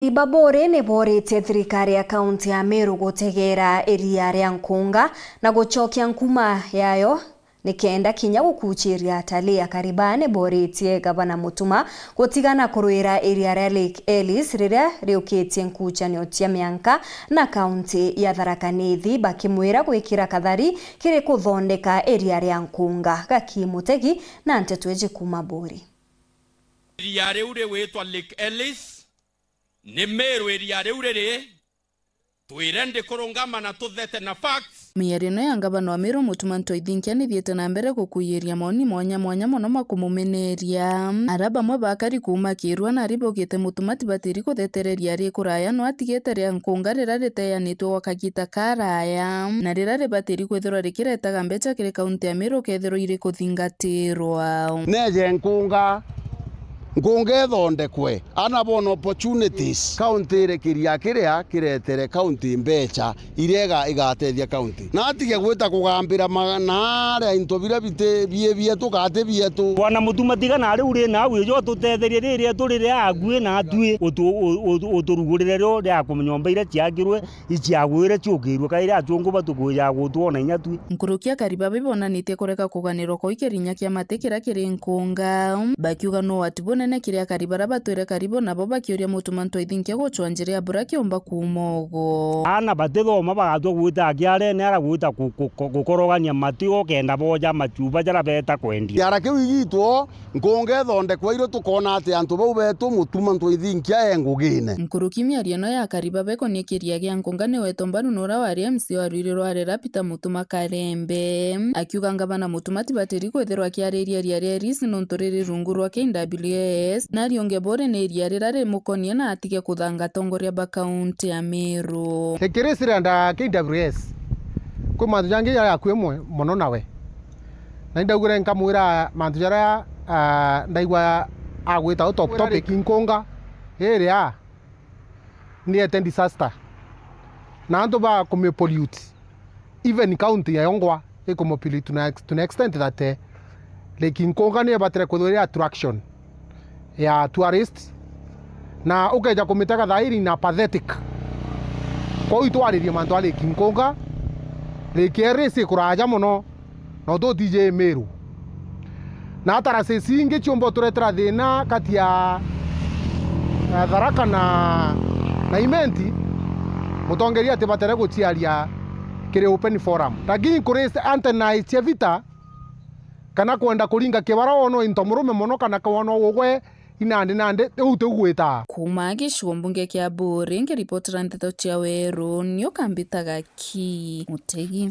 Ibabore nĩ borĩtie thirikari ya kaunti ya Meru gũtegera iria rĩa Nkunga na gũcokia nkuma yayo nikenda kinya gũkuchĩria atalii. Kariba nĩ borĩtie gavana Mutuma gũtigana kũrũĩra iria rĩa Lake Ellis rĩrĩa rĩũkĩtie nkuchanio cia mĩanka na kaunti ya Tharaka Nithi, bakĩmwĩra gwĩkĩra kathari kĩrĩ kũthondeka iria rĩa Nkunga. Gaki Mutegi na Ntetweji kuma Bori. Iria rĩu rĩwĩtwa Lake Ellis ni Meru iria riu riri twirende kurungama na tuthete na facts. Mĩario ya gavana wa Meru Mutuma Ntoithinkia nĩthiĩte na mbere gũkuĩria maoni mwanya mũno makũmũmeneria. Araba mwe bakari kuma Kĩrua na aribogĩte Mutuma tibatĩri kũthetereria rĩ kũraya no atigĩte rĩa Nkunga rĩrĩa rĩteanĩtwo gwa kahinda karaya na rĩrĩa rĩbatĩri kwĩthĩrwo rĩkĩretaga mbeca kĩrĩ kaunti ya Meru kethĩrwo irĩ kũthingatĩrwa. Neje Nkunga ethondekwe anabona opportunities county rekiria kiria kiretere county mbeca irega igatethia county na atige gwita kugambira magana into bira bite bie tukate bietu bwana Mutuma tigana riu ri na wiyo tutetherie riria turire agwe na atui uturugurire ro ria kumnyomba ira ciagirwe iciagwire ciukirwe kaira atunguba tukuya gutuona inyatui. Nkurukia Kariba bibonanitie kureka kuganirwo kwa ikirinya kia matekera kiri Nkunga bakiuga no atibone na kiria Kariba batwire Karibu nabo bakioria Mutuma Ntoithinkia gũchwanjĩria mbura kiomba kumogo ana batithoma bagatwa gwita akiare ne ara gwita gukorogania matio kenda boja machuba jara beta kwendia yara kiu igitwo Nkunga ethondekwa iro tukona ati antu bau betu Mutuma Ntoithinkia engugine. Nkuruki mĩario no ya Kariba bekonie kiria gia Nkunga ni wetombanu nora wa MC wa Rwirĩ Peter Mutuma Karembe akiuga gavana Mutuma tibatĩri kwethĩrwo akiarĩria ria Ellis no ntorĩrĩ rungu rwa KWS na rionge bore ne iria rĩrĩa rĩmũkonie na atige kũthanga tongoria ba kaunti ya Meru. Tekeresiranda KWS kwĩ mantu jangi ya kwĩmwe mũno nawe na ndaugire nkamwĩra mantu jara ndaigua agwĩta top topic Nkunga area ni eten disaster na antu ba kũmĩ pollute even county ya Yongwa ĩkũmĩ pollute to an extent that Lake Nkunga ni batire kwĩthũria attraction ya tourist na ukeja kumitaka thairi na pathetic kwa itwaririe mantu ali Nkunga rekerese kuraja muno no to DJ Meru na tarase singe chiombo turetera thina kati ya Tharaka na Imenti mutongeria ati batere guciaria kire open forum lakini kurese antena cia vita kana kwenda kuringa kibara ono intomurume muno kana kwaona ugwe inande utugwita kuma gĩcigo mbunge kia Bori ngĩripotera Ndeto cia Werũ nĩ ũkambĩtaga Ki Mutegi.